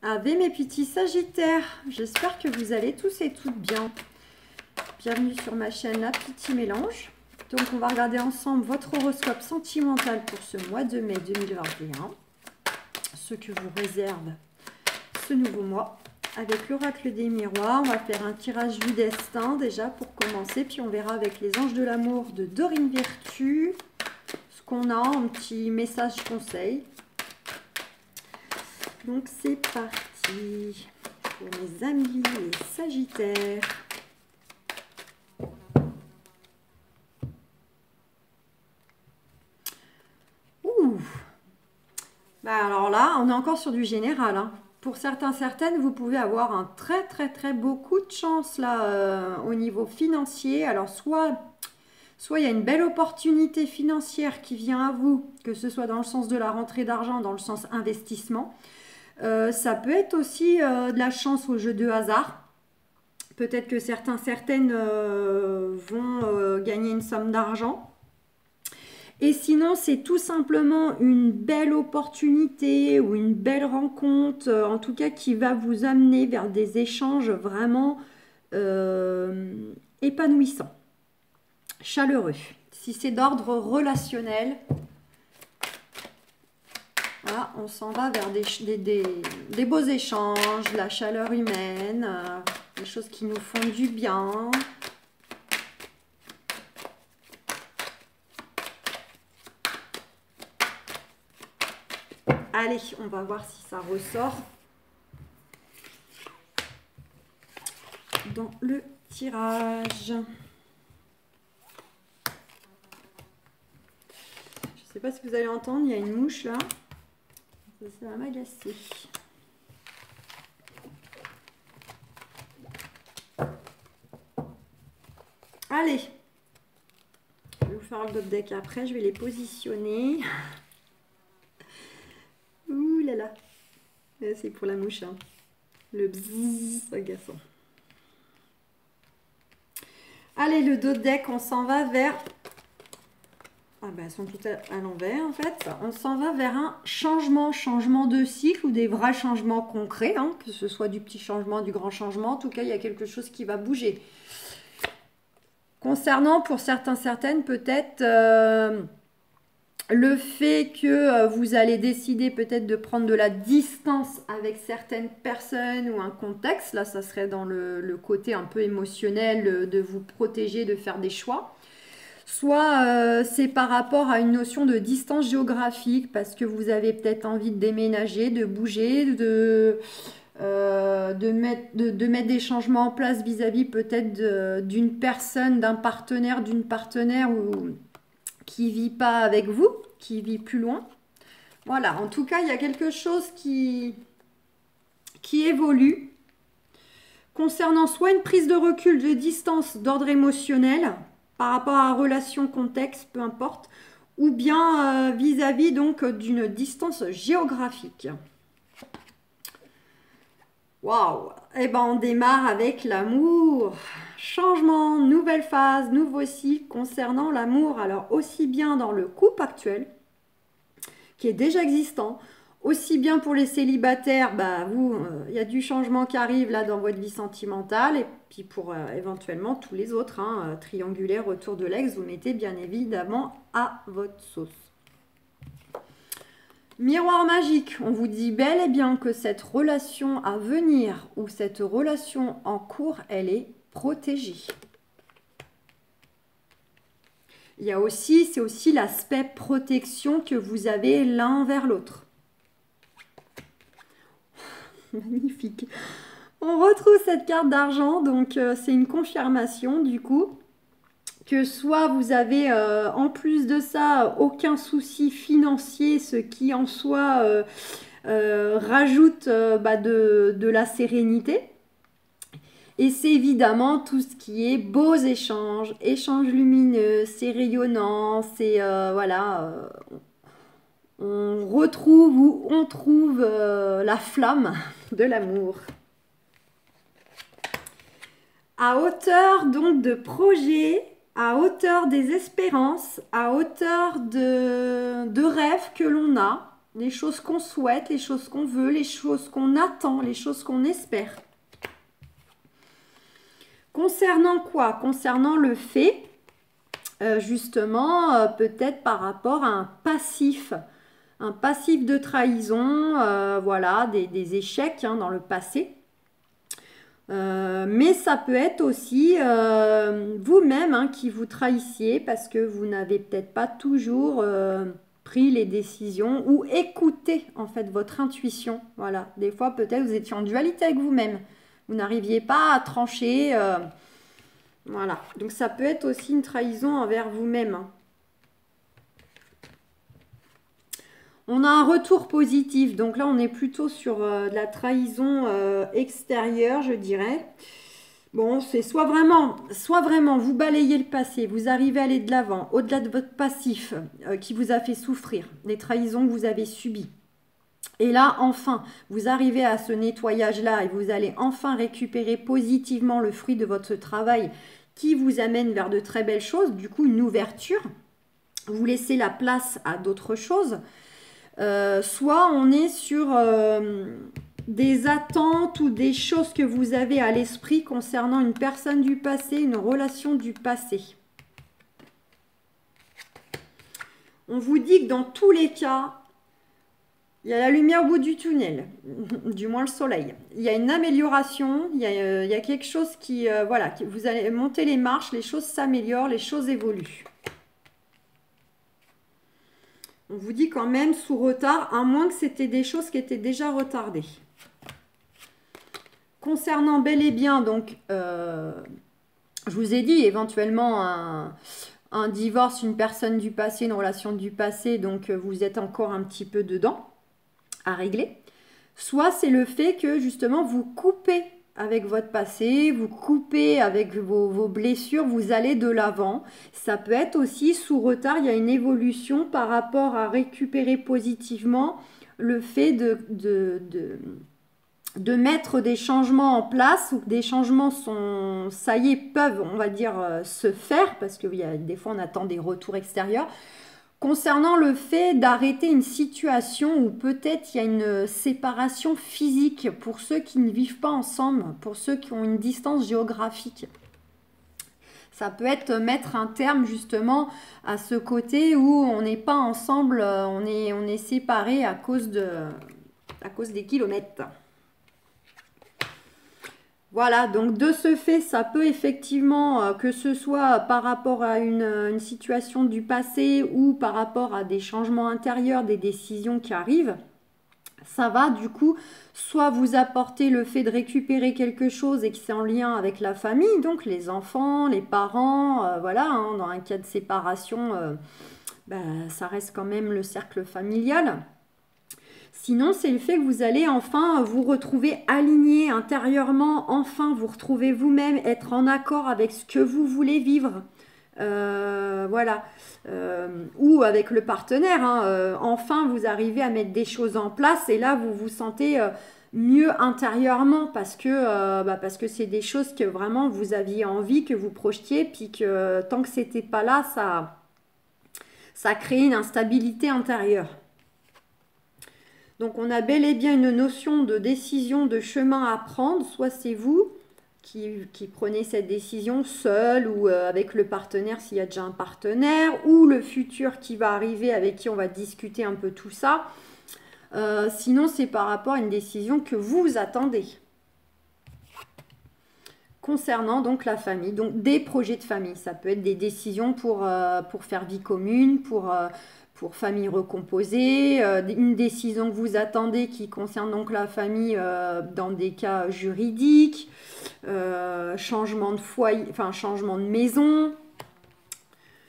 Ave mes petits Sagittaires, j'espère que vous allez tous et toutes bien. Bienvenue sur ma chaîne La Petit Mélange. Donc on va regarder ensemble votre horoscope sentimental pour ce mois de mai 2021. Ce que vous réserve ce nouveau mois. Avec l'oracle des miroirs, on va faire un tirage du destin déjà pour commencer. Puis on verra avec les anges de l'amour de Dorine Virtue ce qu'on a, un petit message conseil. Donc c'est parti pour mes amis les Sagittaires. Ouh. Bah alors là, on est encore sur du général. Hein. Pour certains, certaines, vous pouvez avoir un très beau coup de chance là au niveau financier. Alors soit il y a une belle opportunité financière qui vient à vous, que ce soit dans le sens de la rentrée d'argent, dans le sens investissement. Ça peut être aussi de la chance au jeu de hasard. Peut-être que certaines vont gagner une somme d'argent. Et sinon, c'est tout simplement une belle opportunité ou une belle rencontre, en tout cas qui va vous amener vers des échanges vraiment épanouissants, chaleureux. Si c'est d'ordre relationnel, voilà, on s'en va vers des beaux échanges, la chaleur humaine, des choses qui nous font du bien. Allez, on va voir si ça ressort dans le tirage. Je ne sais pas si vous allez entendre, il y a une mouche là. Ça va m'agacer. Allez, je vais vous faire le top deck après, je vais les positionner. Ouh là là, c'est pour la mouche, hein. Le bzzz agaçant. Allez, le dos de deck, on s'en va vers... Ah ben, elles sont toutes à l'envers en fait. On s'en va vers un changement de cycle ou des vrais changements concrets, hein, que ce soit du petit changement, du grand changement. En tout cas, il y a quelque chose qui va bouger. Concernant pour certaines, peut-être le fait que vous allez décider peut-être de prendre de la distance avec certaines personnes ou un contexte. Là, ça serait dans le côté un peu émotionnel de vous protéger, de faire des choix. Soit c'est par rapport à une notion de distance géographique parce que vous avez peut-être envie de déménager, de bouger, de mettre des changements en place vis-à-vis peut-être d'une personne, d'un partenaire, d'une partenaire qui ne vit pas avec vous, qui vit plus loin. Voilà, en tout cas, il y a quelque chose qui évolue concernant soit une prise de recul, de distance d'ordre émotionnel, par rapport à relation, contexte, peu importe, ou bien vis-à-vis donc d'une distance géographique. Waouh! Eh ben on démarre avec l'amour. Changement, nouvelle phase, nouveau cycle concernant l'amour. Alors aussi bien dans le couple actuel, qui est déjà existant, aussi bien pour les célibataires, bah vous, il y a du changement qui arrive là dans votre vie sentimentale. Et puis pour éventuellement tous les autres, hein, triangulaire autour de l'ex, vous mettez bien évidemment à votre sauce. Miroir magique, on vous dit bel et bien que cette relation à venir ou cette relation en cours, elle est protégée. Il y a aussi, c'est aussi l'aspect protection que vous avez l'un vers l'autre. Magnifique. On retrouve cette carte d'argent, donc c'est une confirmation du coup que soit vous avez en plus de ça aucun souci financier, ce qui en soi rajoute de la sérénité. Et c'est évidemment tout ce qui est beaux échanges, échanges lumineux, c'est rayonnant, c'est voilà, on retrouve ou on trouve la flamme de l'amour. À hauteur donc de projets, à hauteur des espérances, à hauteur de rêves que l'on a, les choses qu'on souhaite, les choses qu'on veut, les choses qu'on attend, les choses qu'on espère. Concernant quoi? Concernant le fait, justement, peut-être par rapport à un passif de trahison, voilà, des échecs dans le passé. Mais ça peut être aussi vous-même qui vous trahissiez parce que vous n'avez peut-être pas toujours pris les décisions ou écouté en fait votre intuition. Voilà, des fois peut-être vous étiez en dualité avec vous-même. Vous n'arriviez pas à trancher. Voilà, donc ça peut être aussi une trahison envers vous-même. On a un retour positif, donc là on est plutôt sur de la trahison extérieure, je dirais. Bon, c'est soit vraiment vous balayez le passé, vous arrivez à aller de l'avant, au-delà de votre passif qui vous a fait souffrir, les trahisons que vous avez subies. Et là, enfin, vous arrivez à ce nettoyage-là et vous allez enfin récupérer positivement le fruit de votre travail qui vous amène vers de très belles choses, du coup une ouverture. Vous laissez la place à d'autres choses. Soit on est sur des attentes ou des choses que vous avez à l'esprit concernant une personne du passé, une relation du passé. On vous dit que dans tous les cas, il y a la lumière au bout du tunnel, du moins le soleil. Il y a une amélioration, il y a quelque chose qui, voilà, vous allez monter les marches, les choses s'améliorent, les choses évoluent. On vous dit quand même sous retard, à moins que c'était des choses qui étaient déjà retardées. Concernant bel et bien, donc, je vous ai dit éventuellement un divorce, une personne du passé, une relation du passé, donc vous êtes encore un petit peu dedans à régler. Soit c'est le fait que justement vous coupez avec votre passé, vous coupez avec vos blessures, vous allez de l'avant. Ça peut être aussi sous retard, il y a une évolution par rapport à récupérer positivement le fait de mettre des changements en place ou que des changements ça y est, peuvent, on va dire, se faire parce que des fois on attend des retours extérieurs. Concernant le fait d'arrêter une situation où peut-être il y a une séparation physique pour ceux qui ne vivent pas ensemble, pour ceux qui ont une distance géographique. Ça peut être mettre un terme justement à ce côté où on n'est pas ensemble, on est séparés à cause des kilomètres. Voilà, donc de ce fait, ça peut effectivement, que ce soit par rapport à une situation du passé ou par rapport à des changements intérieurs, des décisions qui arrivent, ça va du coup soit vous apporter le fait de récupérer quelque chose et que c'est en lien avec la famille, donc les enfants, les parents, voilà, dans un cas de séparation, ça reste quand même le cercle familial. Sinon, c'est le fait que vous allez enfin vous retrouver aligné intérieurement, enfin vous retrouver vous-même, être en accord avec ce que vous voulez vivre. Voilà. Ou avec le partenaire. Enfin, vous arrivez à mettre des choses en place et là, vous vous sentez mieux intérieurement parce que c'est des choses que vraiment vous aviez envie, que vous projetiez, puis que tant que c'était pas là, ça crée une instabilité intérieure. Donc, on a bel et bien une notion de décision, de chemin à prendre. Soit c'est vous qui prenez cette décision seul ou avec le partenaire s'il y a déjà un partenaire, ou le futur qui va arriver avec qui on va discuter un peu tout ça. Sinon, c'est par rapport à une décision que vous attendez. Concernant donc la famille, donc des projets de famille. Ça peut être des décisions pour faire vie commune, pour famille recomposée, une décision que vous attendez qui concerne donc la famille dans des cas juridiques, changement de foyer, enfin changement de maison,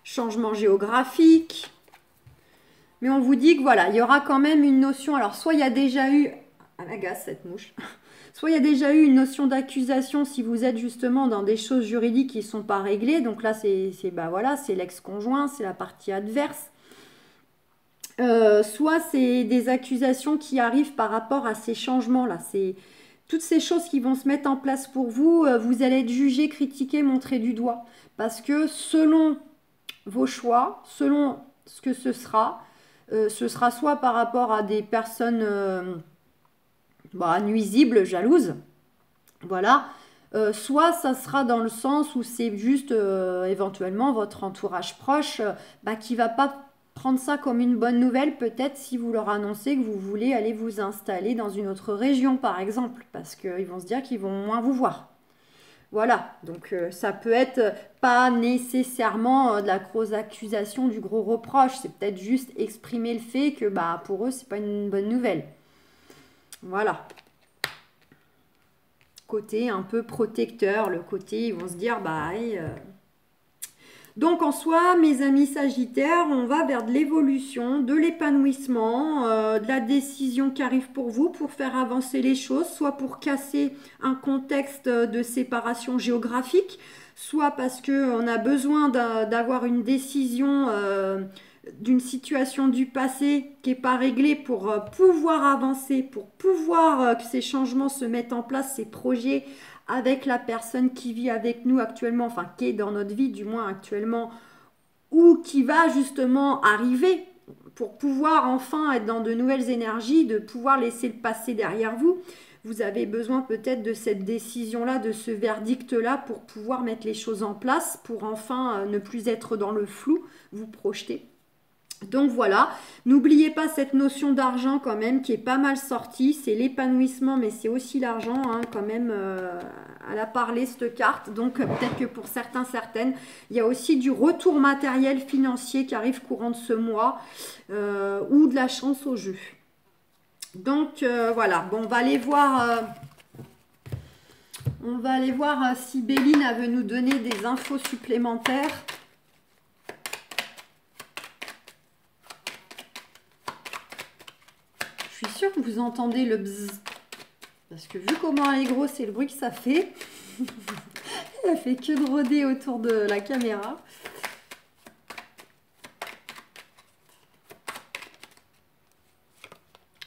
changement géographique. Mais on vous dit que voilà, il y aura quand même une notion, alors soit il y a déjà eu, elle agace cette mouche, soit il y a déjà eu une notion d'accusation si vous êtes justement dans des choses juridiques qui ne sont pas réglées, donc là c'est l'ex-conjoint, c'est la partie adverse. Soit c'est des accusations qui arrivent par rapport à ces changements-là. C'est toutes ces choses qui vont se mettre en place pour vous, vous allez être jugé, critiqué, montré du doigt. Parce que selon vos choix, selon ce que ce sera, Ce sera soit par rapport à des personnes nuisibles, jalouses, voilà. Soit ça sera dans le sens où c'est juste éventuellement votre entourage proche qui va pas prendre ça comme une bonne nouvelle, peut-être si vous leur annoncez que vous voulez aller vous installer dans une autre région, par exemple, parce qu'ils vont se dire qu'ils vont moins vous voir. Voilà, donc ça peut être pas nécessairement de la grosse accusation, du gros reproche, c'est peut-être juste exprimer le fait que pour eux, c'est pas une bonne nouvelle. Voilà. Côté un peu protecteur, le côté, ils vont se dire, Donc en soi, mes amis Sagittaires, on va vers de l'évolution, de l'épanouissement, de la décision qui arrive pour vous, pour faire avancer les choses, soit pour casser un contexte de séparation géographique, soit parce qu'on a besoin d'avoir une décision d'une situation du passé qui n'est pas réglée pour pouvoir avancer, pour pouvoir que ces changements se mettent en place, ces projets avec la personne qui vit avec nous actuellement, enfin qui est dans notre vie du moins actuellement, ou qui va justement arriver pour pouvoir enfin être dans de nouvelles énergies, de pouvoir laisser le passé derrière vous. Vous avez besoin peut-être de cette décision-là, de ce verdict-là pour pouvoir mettre les choses en place, pour enfin ne plus être dans le flou, vous projeter. Donc voilà, n'oubliez pas cette notion d'argent quand même qui est pas mal sortie, c'est l'épanouissement mais c'est aussi l'argent quand même, elle a parlé cette carte, donc peut-être que pour certains, certaines, il y a aussi du retour matériel financier qui arrive courant de ce mois ou de la chance au jeu. Donc voilà, bon on va aller voir si Béline veut nous donner des infos supplémentaires. Je suis sûre que vous entendez le bzzz. Parce que vu comment elle est grosse, c'est le bruit que ça fait. Elle fait que de rôder autour de la caméra.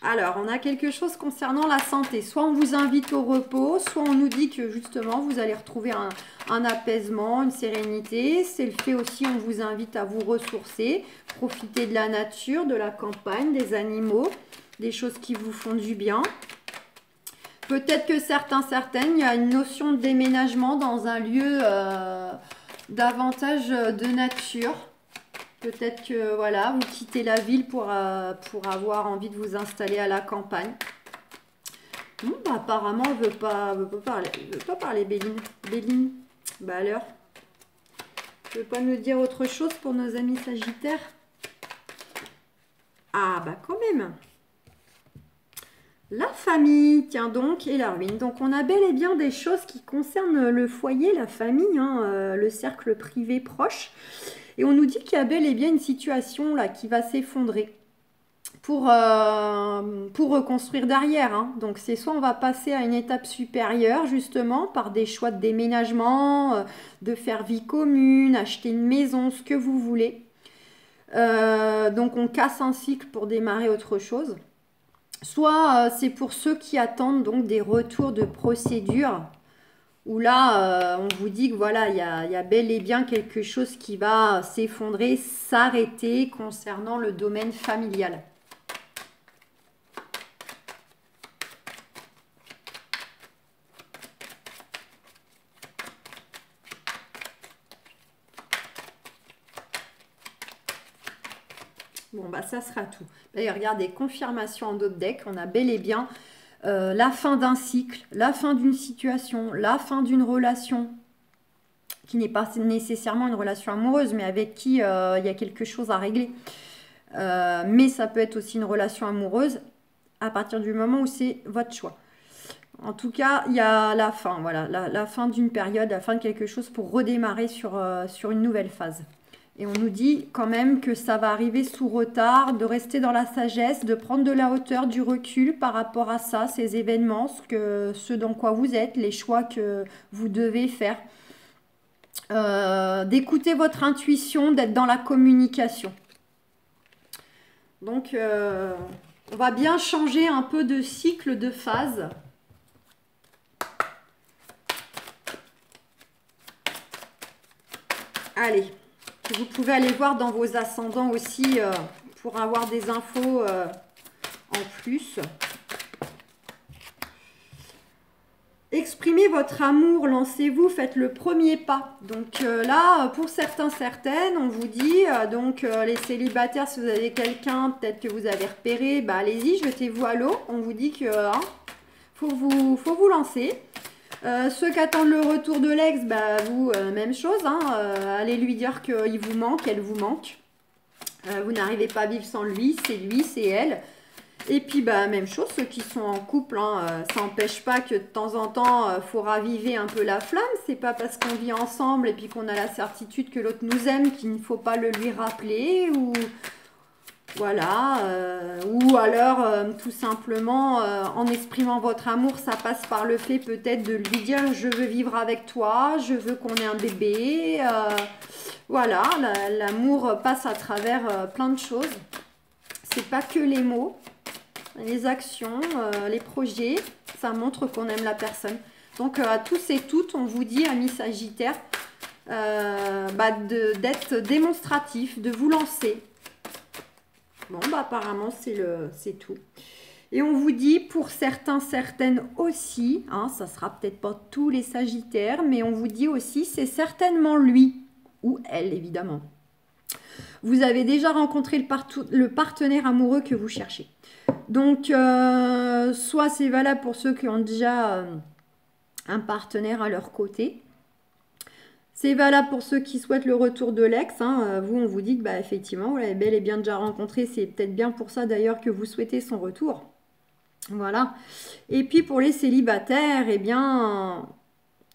Alors, on a quelque chose concernant la santé. Soit on vous invite au repos, soit on nous dit que justement, vous allez retrouver un apaisement, une sérénité. C'est le fait aussi, on vous invite à vous ressourcer, profiter de la nature, de la campagne, des animaux, des choses qui vous font du bien. Peut-être que certaines, il y a une notion de déménagement dans un lieu davantage de nature. Peut-être que voilà, vous quittez la ville pour avoir envie de vous installer à la campagne. Apparemment, elle veut pas parler, Béline. Béline, alors, tu veux pas nous dire autre chose pour nos amis Sagittaires? Ah, quand même. La famille, tiens donc, et la ruine. Donc, on a bel et bien des choses qui concernent le foyer, la famille, le cercle privé proche. Et on nous dit qu'il y a bel et bien une situation là qui va s'effondrer pour reconstruire derrière. Donc, c'est soit on va passer à une étape supérieure, justement, par des choix de déménagement, de faire vie commune, acheter une maison, ce que vous voulez. Donc, on casse un cycle pour démarrer autre chose. Soit c'est pour ceux qui attendent donc des retours de procédure, où là, on vous dit que voilà, il y a bel et bien quelque chose qui va s'effondrer, s'arrêter concernant le domaine familial. Bon, ça sera tout. D'ailleurs, regardez, confirmation en d'autres decks. On a bel et bien la fin d'un cycle, la fin d'une situation, la fin d'une relation qui n'est pas nécessairement une relation amoureuse, mais avec qui il y a quelque chose à régler. Mais ça peut être aussi une relation amoureuse à partir du moment où c'est votre choix. En tout cas, il y a la fin, voilà, la fin d'une période, la fin de quelque chose pour redémarrer sur une nouvelle phase. Et on nous dit quand même que ça va arriver sous retard, de rester dans la sagesse, de prendre de la hauteur, du recul par rapport à ça, ces événements, ce dans quoi vous êtes, les choix que vous devez faire. D'écouter votre intuition, d'être dans la communication. Donc, on va bien changer un peu de cycle, de phase. Allez. Vous pouvez aller voir dans vos ascendants aussi pour avoir des infos en plus. Exprimez votre amour, lancez-vous, faites le premier pas. Donc là, pour certains, certaines, on vous dit, donc les célibataires, si vous avez quelqu'un, peut-être que vous avez repéré, bah allez-y, jetez-vous à l'eau. On vous dit que faut vous lancer. Ceux qui attendent le retour de l'ex, bah vous, même chose, hein, allez lui dire qu'il vous manque, elle vous manque. Vous n'arrivez pas à vivre sans lui, c'est elle. Et puis, bah, même chose, ceux qui sont en couple, hein, ça n'empêche pas que de temps en temps, il faut raviver un peu la flamme. C'est pas parce qu'on vit ensemble et puis qu'on a la certitude que l'autre nous aime qu'il ne faut pas le lui rappeler. Ou voilà. Ou alors, tout simplement, en exprimant votre amour, ça passe par le fait peut-être de lui dire « Je veux vivre avec toi, je veux qu'on ait un bébé. » Voilà, l'amour passe à travers plein de choses. C'est pas que les mots. Les actions, les projets, ça montre qu'on aime la personne. Donc à tous et toutes, on vous dit, amis Sagittaires, d'être démonstratif, de vous lancer. Bon, bah apparemment, c'est tout. Et on vous dit, pour certains, certaines aussi, hein, ça sera peut-être pas tous les Sagittaires, mais on vous dit aussi, c'est certainement lui ou elle, évidemment. Vous avez déjà rencontré le partenaire amoureux que vous cherchez. Donc, soit c'est valable pour ceux qui ont déjà un partenaire à leur côté. C'est valable pour ceux qui souhaitent le retour de l'ex. Hein. Vous, on vous dit que, bah, effectivement, vous l'avez bel et bien déjà rencontré. C'est peut-être bien pour ça, d'ailleurs, que vous souhaitez son retour. Voilà. Et puis, pour les célibataires, eh bien,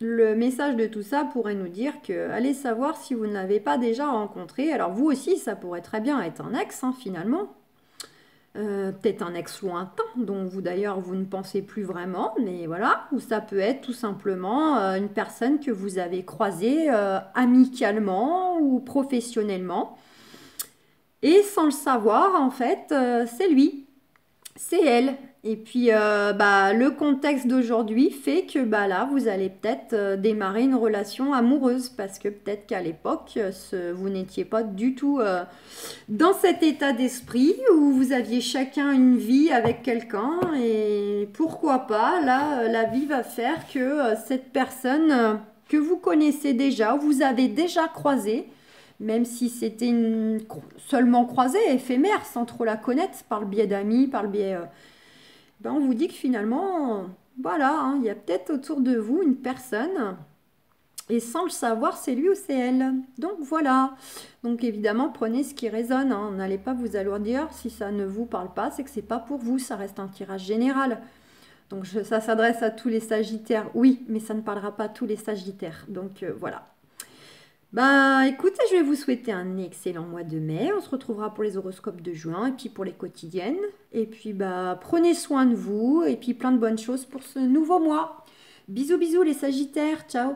le message de tout ça pourrait nous dire que, allez savoir si vous ne l'avez pas déjà rencontré. Alors, vous aussi, ça pourrait très bien être un ex, hein, finalement. Peut-être un ex lointain, dont vous d'ailleurs vous ne pensez plus vraiment, mais voilà, ou ça peut être tout simplement une personne que vous avez croisée amicalement ou professionnellement, et sans le savoir, en fait, c'est lui, c'est elle. Et puis, le contexte d'aujourd'hui fait que là, vous allez peut-être démarrer une relation amoureuse parce que peut-être qu'à l'époque, vous n'étiez pas du tout dans cet état d'esprit où vous aviez chacun une vie avec quelqu'un. Et pourquoi pas, là, la vie va faire que cette personne que vous connaissez déjà, vous avez déjà croisée, même si c'était seulement croisée, éphémère, sans trop la connaître, par le biais d'amis, par le biais... on vous dit que finalement, voilà, hein, il y a peut-être autour de vous une personne, et sans le savoir, c'est lui ou c'est elle. Donc voilà. Donc évidemment, prenez ce qui résonne. Hein. N'allez pas vous alourdir. Si ça ne vous parle pas, c'est que c'est pas pour vous. Ça reste un tirage général. Donc ça s'adresse à tous les Sagittaires. Oui, mais ça ne parlera pas à tous les Sagittaires. Donc voilà. Écoutez, je vais vous souhaiter un excellent mois de mai. On se retrouvera pour les horoscopes de juin et puis pour les quotidiennes. Et puis, prenez soin de vous et puis plein de bonnes choses pour ce nouveau mois. Bisous, bisous les Sagittaires. Ciao.